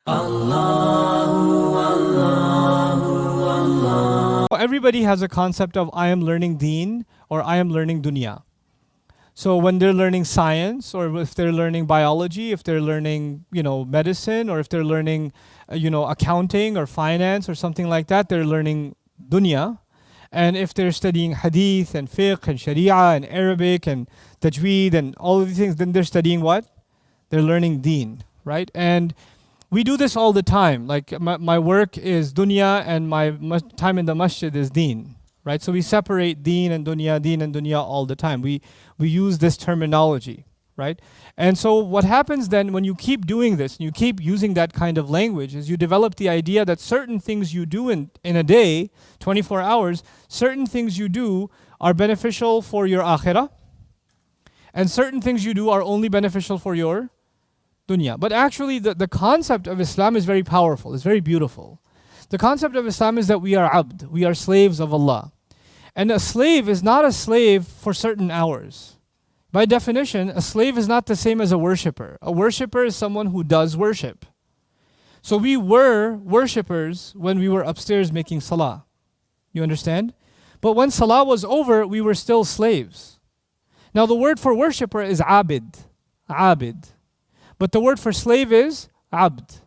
Everybody has a concept of I am learning Deen or I am learning Duniya. So when they're learning science, or if they're learning biology, if they're learning, medicine, or if they're learning, accounting or finance or something like that, they're learning Dunya. And if they're studying hadith and fiqh and sharia and Arabic and tajweed and all of these things, then they're studying what? They're learning Deen, right? And we do this all the time. Like my work is dunya and my time in the masjid is deen, right? So we separate deen and dunya all the time. We use this terminology, right? And so what happens then when you keep doing this, and you keep using that kind of language, is you develop the idea that certain things you do in a day, 24 hours, certain things you do are beneficial for your akhirah, and certain things you do are only beneficial for your dunya. But actually the concept of Islam is very powerful, it's very beautiful. The concept of Islam is that we are abd, we are slaves of Allah. And a slave is not a slave for certain hours. By definition, a slave is not the same as a worshipper. A worshipper is someone who does worship. So we were worshippers when we were upstairs making salah. You understand? But when salah was over, we were still slaves. Now the word for worshipper is abid. Abid. But the word for slave is abd.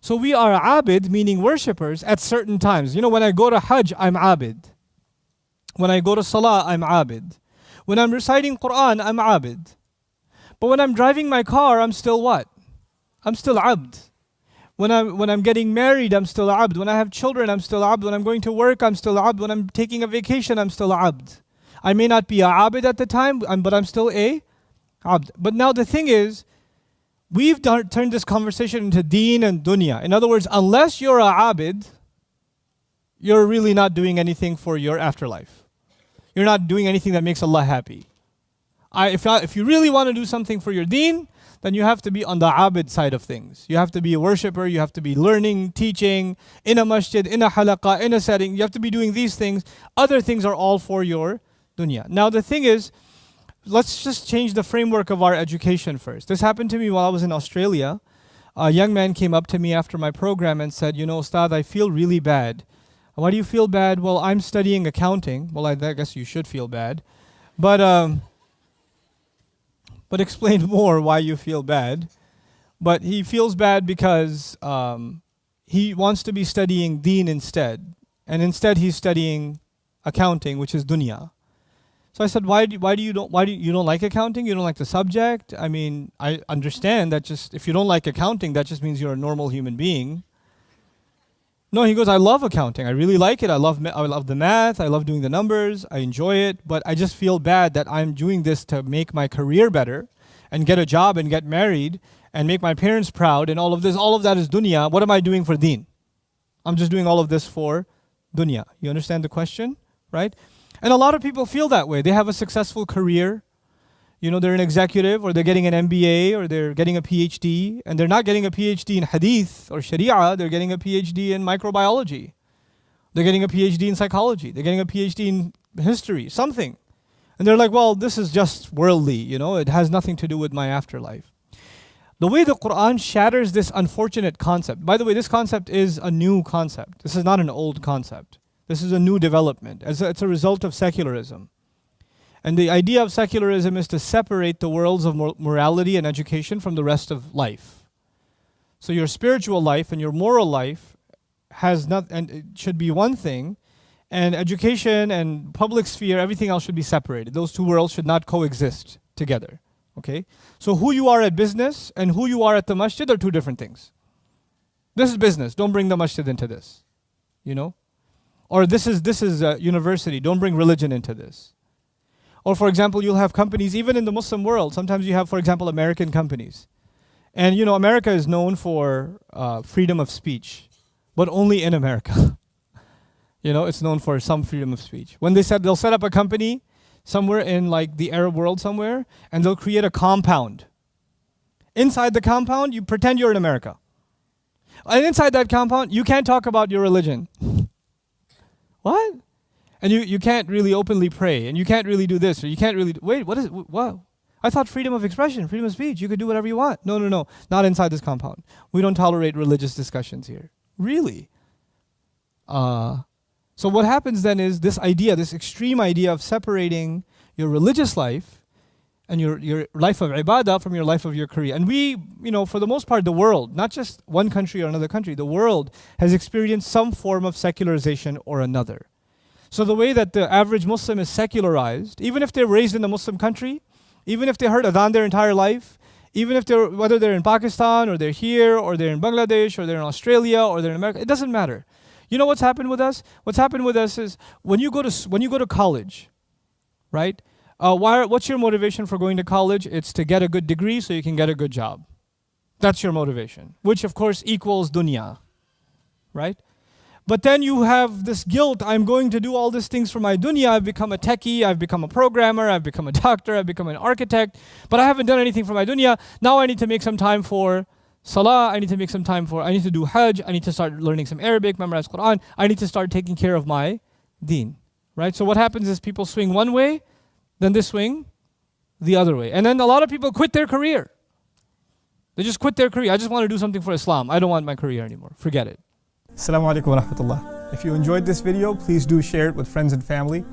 So we are abid, meaning worshippers, at certain times. When I go to Hajj, I'm abid. When I go to Salah, I'm abid. When I'm reciting Quran, I'm abid. But when I'm driving my car, I'm still what? I'm still abd. When I'm getting married, I'm still abd. When I have children, I'm still abd. When I'm going to work, I'm still abd. When I'm taking a vacation, I'm still abd. I may not be a abid at the time, but I'm still a abd. But now the thing is, we've turned this conversation into deen and dunya. In other words, unless you're a abid, you're really not doing anything for your afterlife. You're not doing anything that makes Allah happy. If you really want to do something for your deen, then you have to be on the abid side of things. You have to be a worshipper, you have to be learning, teaching, in a masjid, in a halaqah, in a setting. You have to be doing these things. Other things are all for your dunya. Now the thing is, let's just change the framework of our education first. This happened to me while I was in Australia. A young man came up to me after my program and said, Ustad, I feel really bad. Why do you feel bad? Well, I'm studying accounting. Well, I guess you should feel bad. But explain more why you feel bad. But he feels bad because he wants to be studying Deen instead. And instead he's studying accounting, which is dunya. So I said, why do you don't like accounting? You don't like the subject? I mean, I understand that just if you don't like accounting, that just means you're a normal human being. No, he goes, I love accounting. I really like it. I love the math. I love doing the numbers. I enjoy it. But I just feel bad that I'm doing this to make my career better and get a job and get married and make my parents proud and all of this. All of that is dunya. What am I doing for deen? I'm just doing all of this for dunya. You understand the question, right? And a lot of people feel that way. They have a successful career. They're an executive, or they're getting an MBA, or they're getting a PhD, and they're not getting a PhD in hadith or sharia, they're getting a PhD in microbiology. They're getting a PhD in psychology. They're getting a PhD in history, something. And they're like, well, this is just worldly, it has nothing to do with my afterlife. The way the Quran shatters this unfortunate concept, by the way, this concept is a new concept. This is not an old concept. This is a new development. It's a result of secularism. And the idea of secularism is to separate the worlds of morality and education from the rest of life. So your spiritual life and your moral life and it should be one thing, and education and public sphere, everything else should be separated. Those two worlds should not coexist together. Okay? So who you are at business and who you are at the masjid are two different things. This is business. Don't bring the masjid into this. Or this is university. Don't bring religion into this. Or for example, you'll have companies, even in the Muslim world, sometimes you have, for example, American companies. And America is known for freedom of speech, but only in America. It's known for some freedom of speech. When they'll set up a company somewhere in like the Arab world somewhere, and they'll create a compound. Inside the compound, you pretend you're in America. And inside that compound, you can't talk about your religion. What? And you can't really openly pray, and you can't really do this, or you can't really, wait, what is it? Wow. I thought freedom of expression, freedom of speech, you could do whatever you want. No, no, no, not inside this compound. We don't tolerate religious discussions here. Really? So what happens then is this idea, this extreme idea of separating your religious life and your life of ibadah from your life of your career. And we, for the most part, the world, not just one country or another country, the world has experienced some form of secularization or another. So the way that the average Muslim is secularized, even if they're raised in a Muslim country, even if they heard adhan their entire life, even if whether they're in Pakistan or they're here or they're in Bangladesh or they're in Australia or they're in America, it doesn't matter. You know what's happened with us? What's happened with us is when you go to college, right? What's your motivation for going to college? It's to get a good degree so you can get a good job. That's your motivation, which of course equals dunya, right? But then you have this guilt, I'm going to do all these things for my dunya, I've become a techie, I've become a programmer, I've become a doctor, I've become an architect, but I haven't done anything for my dunya. Now I need to make some time for salah, I need to do hajj, I need to start learning some Arabic, memorize Quran, I need to start taking care of my deen, right? So what happens is people swing one way, then they swing the other way. And then a lot of people quit their career. They just quit their career. I just want to do something for Islam. I don't want my career anymore. Forget it. Assalamu alaikum wa rahmatullah. If you enjoyed this video, please do share it with friends and family.